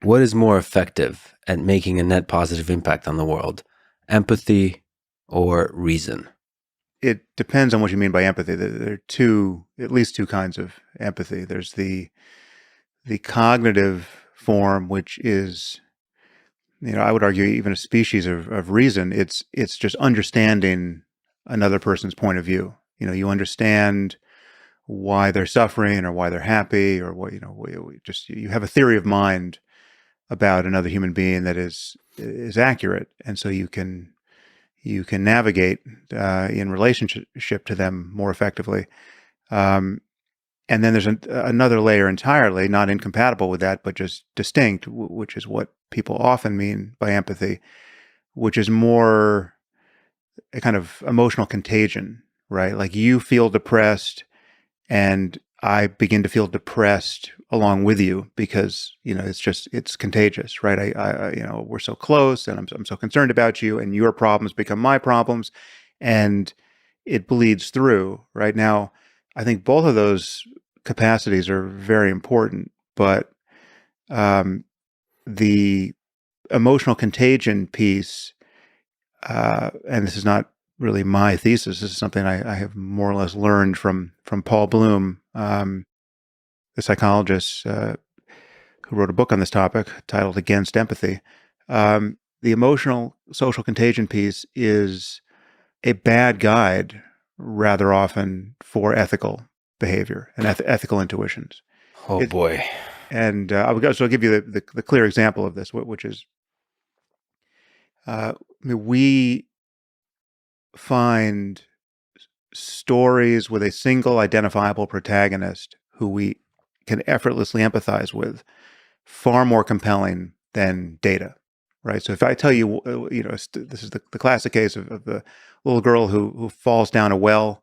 what is more effective at making a net positive impact on the world? Empathy or reason? It depends on what you mean by empathy. There are at least two kinds of empathy. There's the cognitive form, which is, I would argue even a species of reason. It's just understanding another person's point of view. You understand why they're suffering or why they're happy, or what, you have a theory of mind about another human being that is accurate. And so you can navigate in relationship to them more effectively. And then there's another layer entirely, not incompatible with that, but just distinct, which is what people often mean by empathy, which is more a kind of emotional contagion, right? Like you feel depressed and I begin to feel depressed along with you because, it's contagious, right? We're so close and I'm so concerned about you, and your problems become my problems, and it bleeds through. Right now, I think both of those capacities are very important, but the emotional contagion piece, and this is not really my thesis. This is something I have more or less learned from Paul Bloom, the psychologist who wrote a book on this topic titled "Against Empathy." The emotional social contagion piece is a bad guide rather often for ethical behavior and ethical intuitions. Oh boy! And I'll give you the clear example of this, which is we find stories with a single identifiable protagonist who we can effortlessly empathize with far more compelling than data, right? So if I tell you, this is the classic case of the little girl who falls down a well,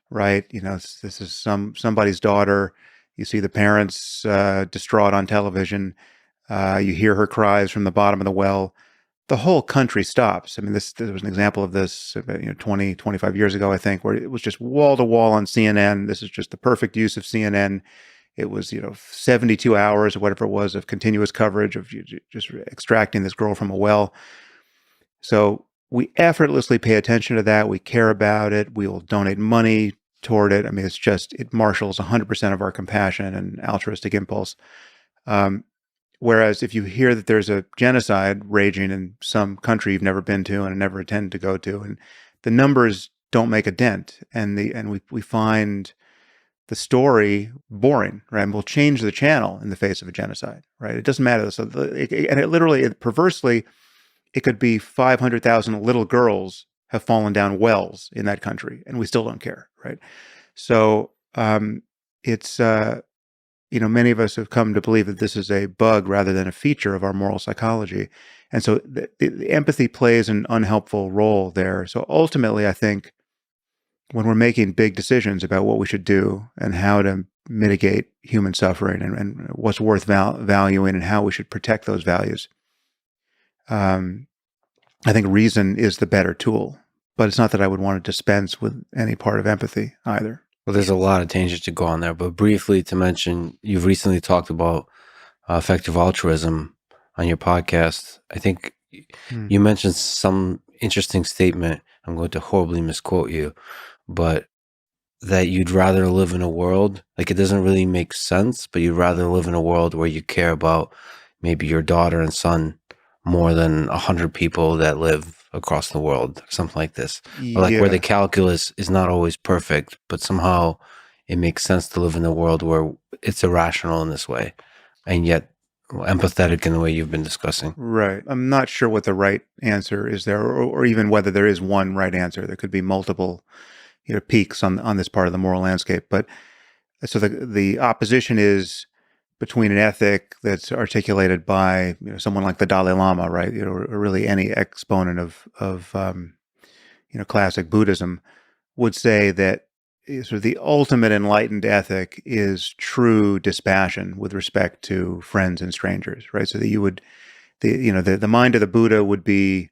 right? This is somebody's daughter. You see the parents distraught on television. You hear her cries from the bottom of the well. The whole country stops. I mean, there was an example of this, 20, 25 years ago, I think, where it was just wall to wall on CNN. This is just the perfect use of CNN. It was, 72 hours or whatever it was of continuous coverage of just extracting this girl from a well. So we effortlessly pay attention to that. We care about it. We will donate money toward it. I mean, it marshals 100% of our compassion and altruistic impulse. Whereas if you hear that there's a genocide raging in some country you've never been to and never intend to go to, and the numbers don't make a dent, and we find the story boring, right? And we'll change the channel in the face of a genocide, right? It doesn't matter. So perversely, it could be 500,000 little girls have fallen down wells in that country, and we still don't care, right? So it's many of us have come to believe that this is a bug rather than a feature of our moral psychology. And so the empathy plays an unhelpful role there. So ultimately, I think when we're making big decisions about what we should do and how to mitigate human suffering and what's worth valuing and how we should protect those values, I think reason is the better tool. But it's not that I would want to dispense with any part of empathy either. Well, there's a lot of tangents to go on there, but briefly to mention, you've recently talked about effective altruism on your podcast. I think you mentioned some interesting statement. I'm going to horribly misquote you, but that you'd rather live in a world, like it doesn't really make sense, but you'd rather live in a world where you care about maybe your daughter and son more than 100 people that live across the world, something like this. Or like where the calculus is not always perfect, but somehow it makes sense to live in a world where it's irrational in this way, and yet empathetic in the way you've been discussing. Right. I'm not sure what the right answer is there, or even whether there is one right answer. There could be multiple, peaks on this part of the moral landscape. But so the opposition is between an ethic that's articulated by someone like the Dalai Lama, right? Or really any exponent of classic Buddhism would say that sort of the ultimate enlightened ethic is true dispassion with respect to friends and strangers, right? So that you would, the mind of the Buddha would be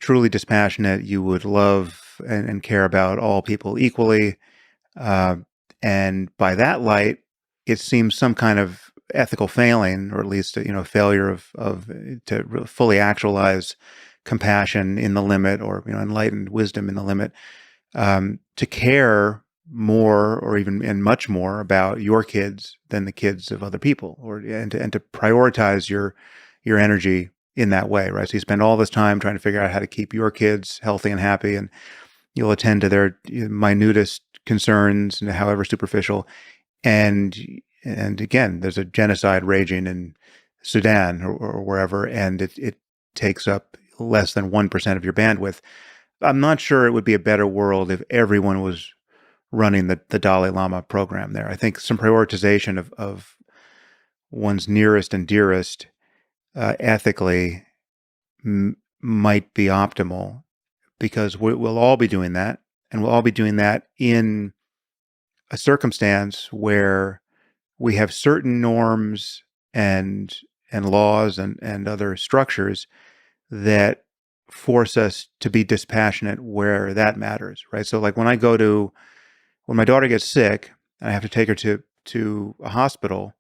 truly dispassionate. You would love and care about all people equally. And by that light, it seems some kind of ethical failing, or at least failure to fully actualize compassion in the limit, or enlightened wisdom in the limit, to care more, or even and much more, about your kids than the kids of other people, and to prioritize your energy in that way, right? So you spend all this time trying to figure out how to keep your kids healthy and happy, and you'll attend to their minutest concerns, and however superficial. And again, there's a genocide raging in Sudan, or wherever, and it takes up less than 1% of your bandwidth. I'm not sure it would be a better world if everyone was running the Dalai Lama program there. I think some prioritization of one's nearest and dearest ethically might be optimal, because we'll all be doing that, and we'll all be doing that in a circumstance where we have certain norms and laws and other structures that force us to be dispassionate where that matters, right? So like when my daughter gets sick and I have to take her to a hospital,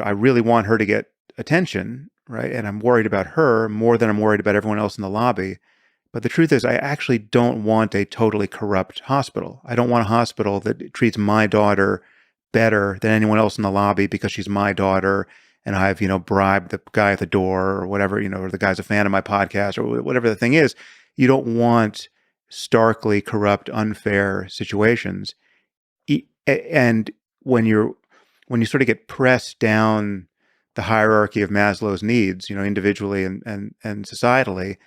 I really want her to get attention, right? And I'm worried about her more than I'm worried about everyone else in the lobby. But the truth is, I actually don't want a totally corrupt hospital. I don't want a hospital that treats my daughter better than anyone else in the lobby because she's my daughter, and I've, bribed the guy at the door, or whatever, or the guy's a fan of my podcast, or whatever the thing is. You don't want starkly corrupt, unfair situations. And when you sort of get pressed down the hierarchy of Maslow's needs, individually and societally,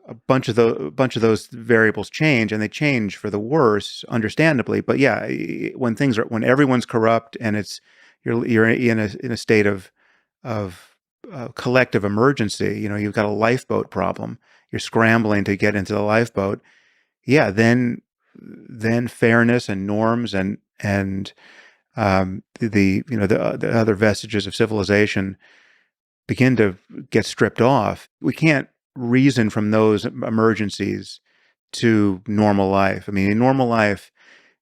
a bunch of those variables change, and they change for the worse, understandably. But yeah, when everyone's corrupt, and you're in a state of collective emergency, you've got a lifeboat problem, you're scrambling to get into the lifeboat. Yeah, then fairness and norms and the other vestiges of civilization begin to get stripped off. We can't reason from those emergencies to normal life. I mean, in normal life,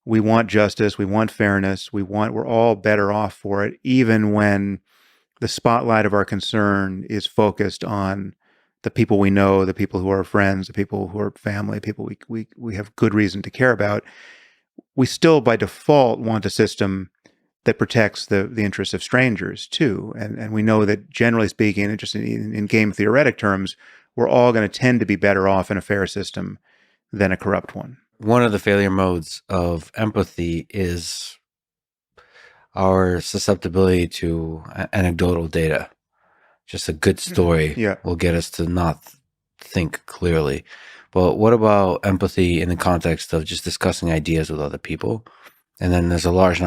we want justice, we want fairness, we're all better off for it, even when the spotlight of our concern is focused on the people we know, the people who are friends, the people who are family, people we have good reason to care about. We still, by default, want a system that protects the interests of strangers too. And we know that, generally speaking, and just in game theoretic terms, we're all going to tend to be better off in a fair system than a corrupt one. One of the failure modes of empathy is our susceptibility to anecdotal data. Just a good story will get us to not think clearly. But what about empathy in the context of just discussing ideas with other people? And then there's a large